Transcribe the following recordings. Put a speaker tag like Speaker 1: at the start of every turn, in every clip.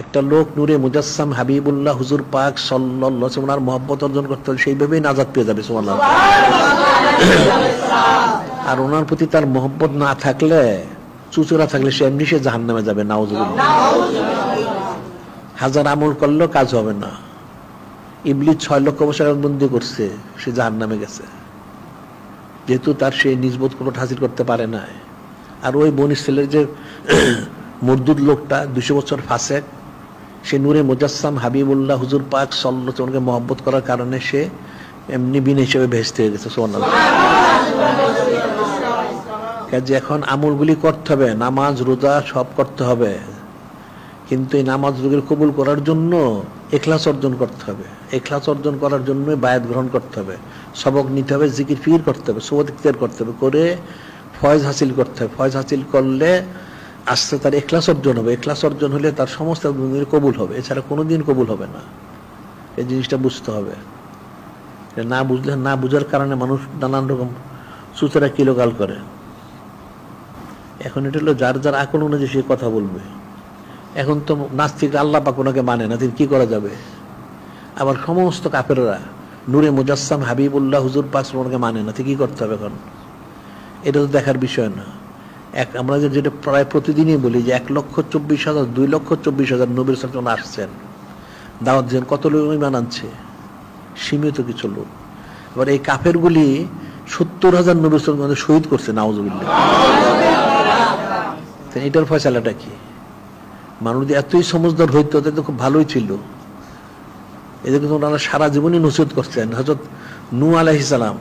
Speaker 1: একটা লোক নূরে মুজাসসাম হাবিবুল্লাহ হুজুর পাক সাল্লাল্লাহু আলাইহি ওয়াসাল্লাম ওনার মহব্বত অর্জন করতে হলে সেইভাবেই নাজাত পেয়ে যাবে সুবহানাল্লাহ। আর ওনার প্রতি তার মহব্বত না থাকলে, চুচুরা থাকলে সে এমনি সে জাহান্নামে যাবে, নাউজুবিল্লাহ। হাজার আমল করলেও কাজ হবে না। ইবলিস 6 লক্ষ বছর বন্দী করছে, সে জাহান্নামে গেছে, যেহেতু তার সে নিজবত কোনো হাসিল করতে পারে না। আর ওই বনি ইসরাইলের যে মরদুদ লোকটা 200 বছর ফাসেক, সে নূরে মুজাসসাম হাবিবুল্লাহ হুজুর পাক সাল্লাল্লাহু আলাইহি ওয়াসাল্লামকে মহব্বত করার কারণে সে এমনি বিনা হিসেবে বেহেশতে হয়ে গেছে, সুবহানাল্লাহ। কাজে এখন আমলগুলি করতে হবে, নামাজ রোজা সব করতে হবে, কিন্তু এই নামাজ রোজার কবুল করার জন্য ইখলাস অর্জন করতে হবে। ইখলাস অর্জন করার জন্য বায়াত গ্রহণ করতে হবে, সবক নিতে হবে, জিকির ফিকির করতে হবে, সুবহাত ইখতিয়ার করতে হবে, করে ফয়েজ হাসিল করতে হবে। ফয়েজ হাসিল করলে আস্তে তার ইখলাস অর্জন হবে। ইখলাস অর্জন হলে তার সমস্ত কবুল হবে, এছাড়া কোনোদিন কবুল হবে না। এই জিনিসটা বুঝতে হবে। না বুঝলে, না বুঝার কারণে মানুষ নানান রকম সুচেরা কিলোগাল করে। এখন এটা হলো যার যার আকল অনুযায়ী সে কথা বলবে। এখন তো নাস্তিক আল্লাহ পাক ওনাকে মানে না, তিনি কি করা যাবে? আবার সমস্ত কাফেররা নূরে মুজাসসাম হাবিবুল্লাহ হুজুর পাক ওনাকে মানে না, কি করতে হবে এখন? এটা তো দেখার বিষয় না। আমরা যেটা প্রায় প্রতিদিনই বলি যে 1,24,000 2,24,000 নবীর সাথে আসছেন, দাওয়াত দিয়েছেন, কত লোক ঈমান আনছে? সীমিত কিছু লোক। এবার এই কাফেরগুলি 70,000 নবীর সাথে শহীদ করছে, নাউজুবিল্লাহ। এটার ফয়সালাটা কি? মানুষ যদি এতই সমজদার হইতো তাহলে তো খুব ভালোই ছিল। এদের কিন্তু ওনারা সারা জীবনই নসিহত করছেন। হযরত নূহ আলাইহিস সালাম,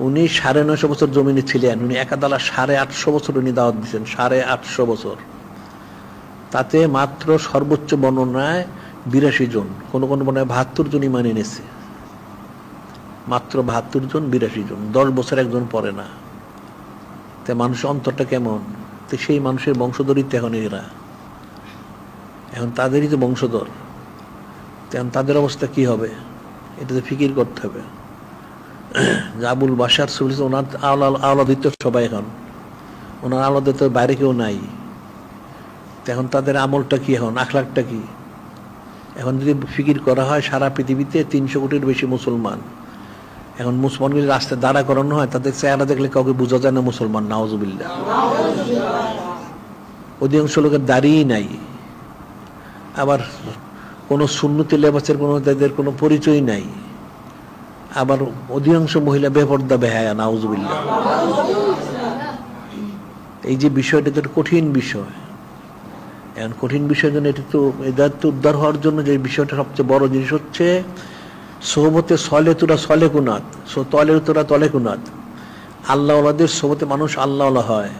Speaker 1: উনি 950 বছর জমিনে ছিলেন, উনি একাদালা 850 বছর উনি দাওয়াত দিচ্ছেন, 850 বছর। তাতে মাত্র সর্বোচ্চ বর্ণনায় 82 জন, কোন কোন বর্ণনায় 72 জন ঈমান এনেছে। মাত্র 72 জন, 82 জন, 10 বছর একজন পড়ে না। তা মানুষের অন্তরটা কেমন? তো সেই মানুষের বংশধরই তো এখন এরা, এখন তাদেরই তো বংশধর। তেমন তাদের অবস্থা কি হবে? এটাতে ফিকির করতে হবে। আবুল বাশার সুবলি ওনার আওলাদিত সবাই, এখন ওনার আওলাদের তো বাইরে কেউ নাই। এখন তাদের আমলটা কি, এখন আখলাকটা কি? এখন যদি ফিকির করা হয়, সারা পৃথিবীতে 300 কোটির বেশি মুসলমান। এখন মুসলমানগুলি রাস্তায় দাঁড়া করানো হয়, তাদের চেহারা দেখলে কাউকে বোঝা যায় না মুসলমান, নাউজুবিল্লাহ। অধিকাংশ লোকের দাঁড়িয়েই নাই। আবার কোন সুন্নতি লেবাসের কোনো তাদের কোনো পরিচয় নাই। আবার অধিকাংশ মহিলা বেপর্দা, বেহায়া, নাউজুবিল্লাহ। এই যে বিষয়টা তো কঠিন বিষয়। এখন কঠিন বিষয়ের জন্য এটা তো উদ্ধার হওয়ার জন্য যে বিষয়টা সবচেয়ে বড় জিনিস হচ্ছে সোহবতে সলে তুরা সলে কুনাত, তলে তুরা তলে কুনাত। আল্লাহ ওয়ালাদের সোহবতে মানুষ আল্লাহ ওয়ালা হয়,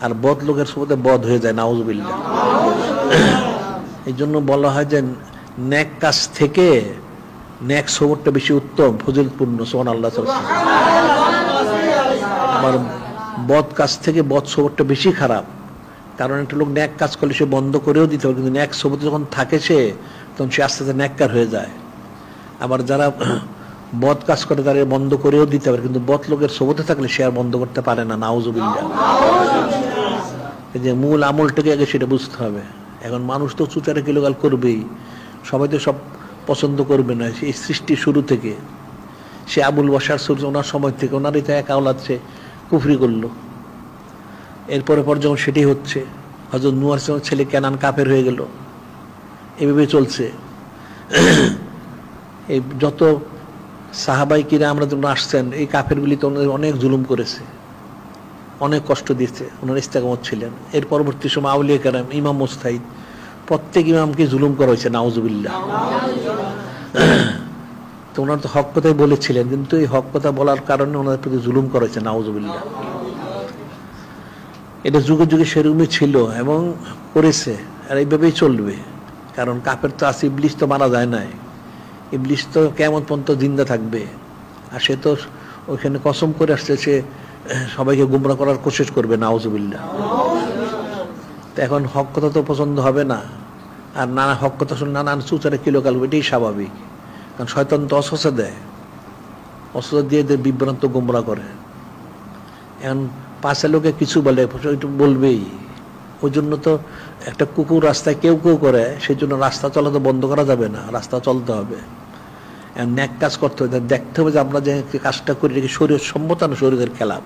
Speaker 1: আর বদ লোকের সোহবতে বদ হয়ে যায়, নাউজুবিল্লাহ। এই জন্য বলা হয় যে নেক কাজ থেকে নেক সোহবতটা বেশি উত্তম, ফজিলতপূর্ণ, সুবহানাল্লাহ। আবার বদ কাজ থেকে বদ সোহবতটা বেশি খারাপ, কারণ একটা লোক নেক কাজ করলে সে বন্ধ করেও দিতে হবে, কিন্তু নেক সোহবতে যখন থাকে সে, তখন সে আস্তে আস্তে নেককার হয়ে যায়। আবার যারা বদ কাজ করে তারা বন্ধ করেও দিতে পারে, কিন্তু বদ লোকের সোহবতে থাকলে সে আর বন্ধ করতে পারে না, নাউজুবিল্লাহ। এই যে মূল আমলটাকে আগে সেটা বুঝতে হবে। এখন মানুষ তো চুচারে কিলোগাল করবেই, সবাই তো সব পছন্দ করবে না। সেই সৃষ্টি শুরু থেকে, সে আবুল বাশার সূর্য ওনার সময় থেকে, ওনারই তো এক আওলাদ সে কুফরি করলো। এরপরে পর যখন সেটি হচ্ছে, হযরত নূহ আলাইহিস সালামের ছেলে কেনান কাফের হয়ে গেল, এভাবে চলছে। এই যত সাহাবাই কিরা আমরা যখন আসছেন, এই কাফেরগুলি তো অনেক জুলুম করেছে, অনেক কষ্ট দিয়েছে, ওনার ইস্তেকামত ছিলেন। এর পরবর্তী সময় আউলিয়া কেরাম, ইমাম মুজতাহিদ, প্রত্যেক ইমামকে জুলুম করা হয়েছে, নাউজুবিল্লাহ। তো ওনার তো হক কথাই বলেছিলেন, কিন্তু এই হক কথা বলার কারণে ওনার প্রতি জুলুম করা হয়েছে, নাউজুবিল্লাহ। এটা যুগে যুগে সেরকমই ছিল এবং করেছে, আর এইভাবেই চলবে। কারণ কাফের তো আছে, ইবলিস তো মারা যায় নাই, ইবলিস তো কিয়ামত পর্যন্ত জিন্দা থাকবে। আর সে তো ওইখানে কসম করে আসছে, সে সবাইকে গুমরা করার কোশিশ করবে, নাউজুবিল্লাহ। তো এখন হক কথা তো পছন্দ হবে না, আর নানা হক কথা শুনে নানান চুচারে কিলোকাল, এটাই স্বাভাবিক। কারণ শয়তান তো অসহসা দেয়, অসহসা দিয়ে বিভ্রান্ত গুমরা করে। এখন পাশে লোকে কিছু বলে, বলবেই, ওই জন্য তো একটা কুকুর রাস্তায় কেউ কেউ করে, সেই জন্য রাস্তা চলা তো বন্ধ করা যাবে না, রাস্তা চলতে হবে, ন্যাক কাজ করতে হবে, দেখতে হবে যে আমরা যে কাজটা করি এটা কি শরীর সম্মত না শরীরের খেলাপ,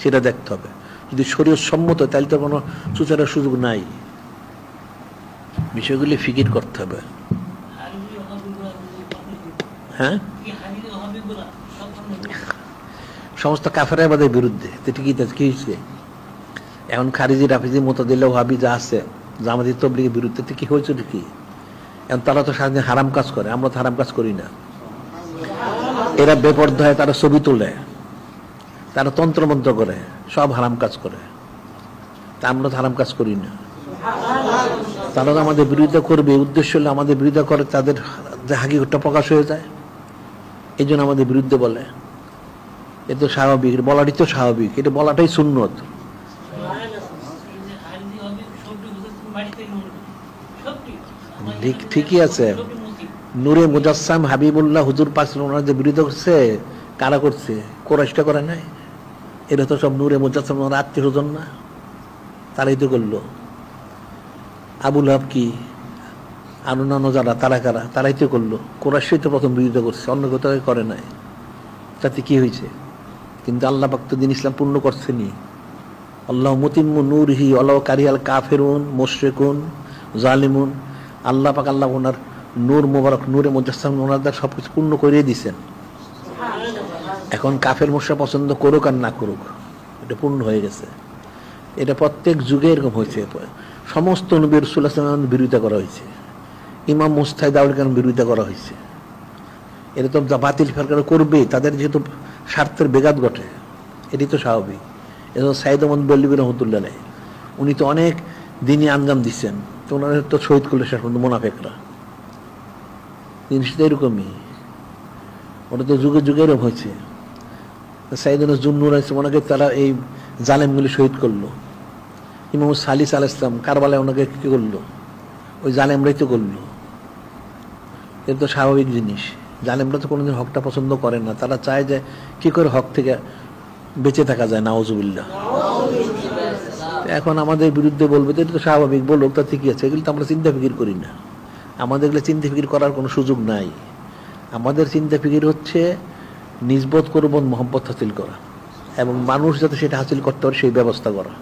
Speaker 1: সেটা দেখতে হবে। যদি শরীর সম্মত তাহলে তো কোনো চুচারের সুযোগ নাই। বিষয়গুলি ফিকির করতে হবে। হ্যাঁ, সমস্ত কাফের আমাদের বিরুদ্ধে তো ঠিকই, কি হয়েছে এখন খারিজি রাফিজি মতো দিলে ওয়াহাবি যা আছে জামাতি তবলিগের বিরুদ্ধে তো কি হয়েছে কি? এখন তারা তো সারাদিন হারাম কাজ করে, আমরা তো হারাম কাজ করি না। এরা বেপর্দা হয়, তারা ছবি তোলে, তারা তন্ত্রমন্ত্র করে, সব হারাম কাজ করে, তা আমরা তো হারাম কাজ করি না। তারা তো আমাদের বিরোধিতা করবে, উদ্দেশ্য হলে আমাদের বিরোধিতা করে, তাদের যে হাকিকতটা প্রকাশ হয়ে যায়, এই জন্য আমাদের বিরুদ্ধে বলে। এ তো স্বাভাবিক, বলাটাই তো স্বাভাবিক, এটা বলাটাই সুন্নত। ঠিকই আছে। নূরে মুজাসসাম হাবিবুল্লাহ হুজুর পাক ওনারা যে বিরোধিতা করছে, কারা করছে? কোরাইশটা করে নাই? এরা তো সব নূরে মুজাসসাম ওনার আত্মীয় স্বজন না, তারাই তো করলো। আবুল হাব কি আর অন্যান্য যারা, তারা কারা? তারাই তো করলো। কোরাইশই তো প্রথম বিরোধিতা করছে, অন্য কোথাও করে নাই। তাতে কি হয়েছে? কিন্তু আল্লাহ পাক তো দিন ইসলাম পূর্ণ করছেনি। আল্লাহ মুতিম্মু নূরিহি ওয়ালাউ কারিহাল কাফিরুন মুশরিকুন জালিমুন। আল্লাহ পাক আল্লাহ ওনার নূর মুবারক, নূরে মুজাসসাম ওনাদের সবকিছু পূর্ণ করিয়ে দিয়েছেন। এখন কাফের মুশরিক পছন্দ করুক আর না করুক, এটা পূর্ণ হয়ে গেছে। এটা প্রত্যেক যুগে এরকম হয়েছে। সমস্ত নবী রাসূলুল্লাহ সাল্লাল্লাহু আলাইহি ওয়াসাল্লাম বিরোধিতা করা হয়েছে, ইমাম মুস্তাহিদ আউল কারণ বিরোধিতা করা হয়েছে। এটা তো বাতিল ফেরকা করবে, তাদের যেহেতু স্বার্থের বেঘাত ঘটে, এটি তো স্বাভাবিক। এটা সাইদ আহমদ বল্লভী রহমতুল্লাহ আলাইহি, উনি তো অনেক দিনই আঞ্জাম দিচ্ছেন, তো ওনারা তো শহীদ করলে শেষ পর্যন্ত মুনাফিকরা। জিনিসটা এরকমই, ওটা তো যুগে যুগে এরকম হয়েছে। সাইদুল জুন্নুর ওনাকে তারা এই জালেমগুলি শহীদ করলো। ইমাম সালিস আলাইহিস সালাম কারবালায় ওনাকে কি করলো? ওই জালেমরাই তো করলো। এটা তো স্বাভাবিক জিনিস। জালেমরা তো কোনোদিন হকটা পছন্দ করে না, তারা চায় যে কি করে হক থেকে বেঁচে থাকা যায়। নাউজুবিল্লাহ। এখন আমাদের বিরুদ্ধে বলবে, তো এটা তো স্বাভাবিক, বলুক, তা ঠিকই আছে। এগুলো তো আমরা চিন্তা ফিকির করি না, আমাদের এগুলো চিন্তা ফিকির করার কোনো সুযোগ নাই। আমাদের চিন্তা ফিকির হচ্ছে নিজবত কুরবত মহব্বত হাসিল করা, এবং মানুষ যাতে সেটা হাসিল করতে পারে সেই ব্যবস্থা করা।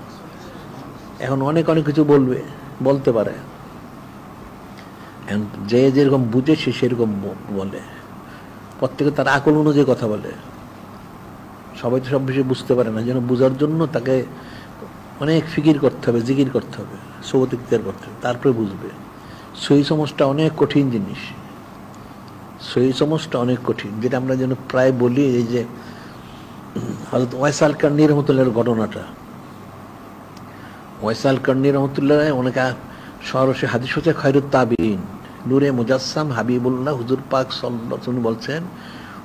Speaker 1: এখন অনেক অনেক কিছু বলতে পারে, যে যেরকম বুঝে সে সেরকম বলে, প্রত্যেকে তার আকল অনুযায়ী কথা বলে। সবাই তো সব বিষয় বুঝতে পারে না, যেন বোঝার জন্য তাকে অনেক ফিকির করতে হবে, জিকির করতে হবে, সবত ইখতিয়ার করতে হবে, তারপরে বুঝবে। সহি সমাজটা অনেক কঠিন জিনিস, সহি সমাজটা অনেক কঠিন, যেটা আমরা যেন প্রায় বলি। এই যে হযরত ওয়াইসাল কারনী রহমতুল্লাহর ঘটনাটা, ওয়াইসাল কারনী রহমতুল্লাহ অনেকে সরাসরি হাদিস হচ্ছে খায়রুত তাবিঈন, নূরে মুজাসসাম হাবিবুল্লাহ হুজুর পাক সাল্লাল্লাহু আলাইহি ওয়াসাল্লাম বলছেন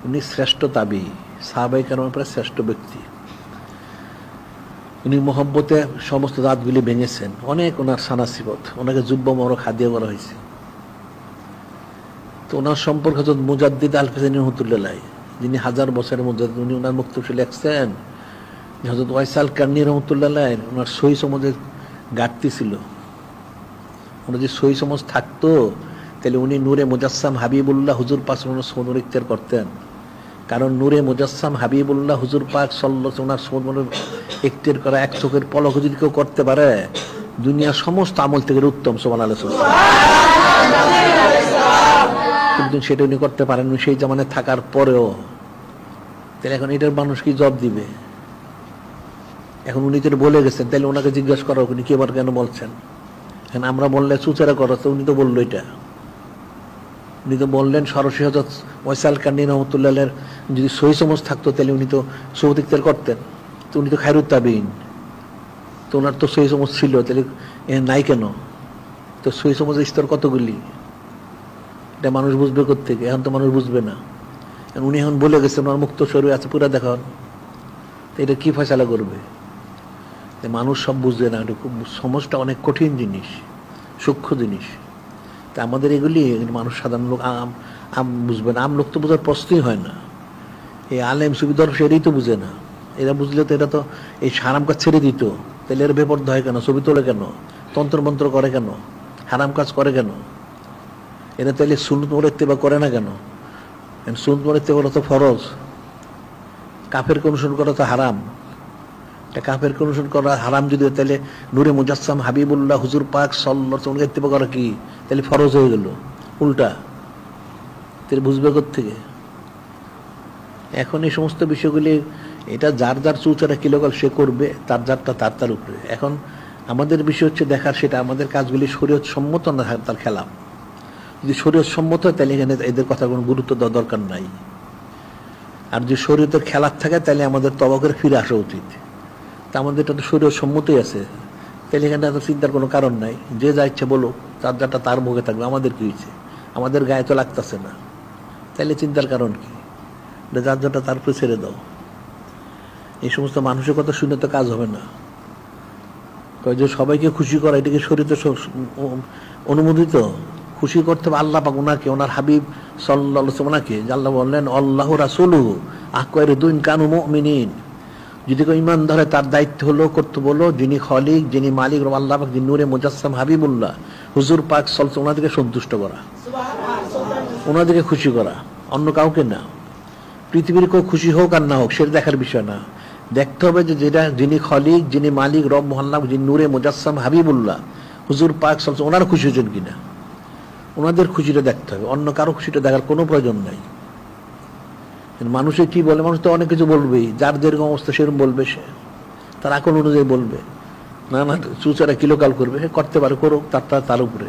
Speaker 1: উনি শ্রেষ্ঠ তাবিঈ, সাহাবায়ে কেরামের পরে শ্রেষ্ঠ ব্যক্তি। উনি মহব্বতে সমস্ত দাঁতগুলি ভেঙেছেন, অনেক ওনার সানাসিবত, ওনাকে যুব্ব মোবারক হাদিয়া করা হয়েছে। তো ওনার সম্পর্কে হযরত মুজাদ্দিদ আল ফিসানী রহমাতুল্লাহ, যিনি 1000 বছরের মুজাদ্দিদ, উনি ওনার বক্তব্যে লেখছেন যে হযরত ওয়াইসাল কারনী রহমাতুল্লাহ ওনার সহি সমাজের ঘাটতি ছিল। ওনার যে সহি সমাজ থাকতো তাহলে উনি নূরে মুজাসসাম হাবিবুল্লাহ হুজুর পাক সোনর ইখতিয়ার করতেন। কারণ নূরে মুজাসসাম হাবিবুল্লাহ হুজুর পাক সাল্লাল্লাহু আলাইহি ওনার সোনর ইখতিয়ার করা এক চোখের পলক যদি কেউ করতে পারে, দুনিয়ার সমস্ত আমল থেকে উত্তম। সুবহানাল্লাহ। কিন্তু সেটা উনি করতে পারেন সেই জামানে থাকার পরেও। তাহলে এখন এটার মানুষ কি জবাব দিবে? এখন উনি তো বলে গেছেন, তাহলে ওনাকে জিজ্ঞাসা করা উনি কি এবার কেন বলছেন। এখন আমরা বললে চুচেরা করো, তো উনি তো বললো এটা, উনি তো বললেন সরাসরি হযরত ওয়াইসাল কারনী রহমাতুল্লাহ যদি সহি সমাজ থাকতো তাহলে উনি তো সবত ইখতিয়ার করতেন। তো উনি তো খায়রুত তাবিঈন, তো ওনার তো সহি সমাজ ছিল, তাহলে নাই কেন? তো সহি সমাজের স্তর কতগুলি, এটা মানুষ বুঝবে কোত্থেকে? এখন তো মানুষ বুঝবে না। উনি এখন বলে গেছেন ওনার মুক্ত শরীর আছে পুরা দেখান, এটা কি ফয়সালা করবে? মানুষ সব বুঝবে না, এটা খুব সমাজটা অনেক কঠিন জিনিস, সূক্ষ্ম জিনিস। তা আমাদের এগুলি মানুষ সাধারণ লোক আম বুঝবে না, আম লোক তো বোঝার প্রশ্নই হয় না। এই আলেম সুবিধর সেটাই তো বুঝে না। এরা বুঝলে তো এরা তো এই হারাম কাজ ছেড়ে দিত, তাহলে এর বেপর্দ হয় কেন, ছবি তোলে কেন, তন্ত্রমন্ত্র করে কেন, হারাম কাজ করে কেন? এরা তাহলে সুন্নত ইত্তেবা করে না কেন? সুন্নত ইত্তেবা করা তো ফরজ, কাফেরকে অনুসরণ করা তো হারাম। কাফেরকে অনুসরণ করা হারাম যদি তাহলে নূরে মুজাসসাম হাবিবুল্লাহ হুজুর পাক সাল্লাল্লাহু আলাইহি ওয়াসাল্লাম ইত্তেবা করা কি তাহলে ফরজ হয়ে গেল? উল্টা তাহলে বুঝবে কোত্থেকে? এখন এই সমস্ত বিষয়গুলি এটা যার যার চুচারা কিলোকাল সে করবে, তার যারটা তার উপরে। এখন আমাদের বিষয় হচ্ছে দেখার সেটা আমাদের কাজগুলি শরীয়ত সম্মত না তার খেলাফ। যদি শরীয়ত সম্মত হয় তাহলে এখানে এদের কথা কোনো গুরুত্ব দেওয়ার দরকার নাই। আর যদি শরীয়তের খেলাফ থাকে তাহলে আমাদের তওবা করে ফিরে আসা উচিত। তা আমাদের এটা তো শরীয়ত সম্মতই আছে, তাহলে এখানে এত চিন্তার কোনো কারণ নাই। যে যা ইচ্ছে বলো, তার যারটা তার মুখে থাকবে, আমাদের কি হয়েছে? আমাদের গায়ে তো লাগতেছে না, তাহলে চিন্তার কারণ কি? যার যারটা তার উপরে ছেড়ে দাও। এই সমস্ত মানুষের কথা শুনে তো কাজ হবে না। যে সবাইকে খুশি করা এটা কি শরীয়তে অনুমোদিত? খুশি করতে হবে আল্লাহ পাক ওনাকে, ওনার হাবিব সাল্লাল্লাহু আলাইহি ওয়াসাল্লাম ওনাকে। আল্লাহ বললেন আল্লাহু রাসূলুহু আহকায়ুদুন কানু মুমিনিন। যদি কেউ ঈমান ধরে তার দায়িত্ব হলো, কর্তব্য হলো, যিনি খলিক, যিনি মালিক আল্লাহ পাক, যিনি নূরে মুজাসসাম হাবিবুল্লাহ হুজুর পাক সাল্লাল্লাহু আলাইহি ওয়াসাল্লাম, ওনাদেরকে সন্তুষ্ট করা, ওনাদেরকে খুশি করা, অন্য কাউকে না। পৃথিবীর কেউ খুশি হোক আর না হোক সেটা দেখার বিষয় না। দেখতে হবে যে যেটা যিনি খলিক, যিনি মালিক রব মুহাল্লাক, যিনি নূরে মুজাসসাম হাবিবুল্লাহ হুজুর পাক সাল্লাল্লাহু আলাইহি ওয়াসাল্লাম, ওনারা খুশি হয়েছেন কিনা, ওনাদের খুশিটা দেখতে হবে, অন্য কারো খুশিটা দেখার কোনো প্রয়োজন নাই। মানুষে কি বলে, মানুষ তো অনেক কিছু বলবেই, যার যেরকম অবস্থা সেরকম বলবে, সে তার আকল অনুযায়ী বলবে। না চুচারা কিলোকাল করবে, সে করতে পারে, করুক, তার উপরে।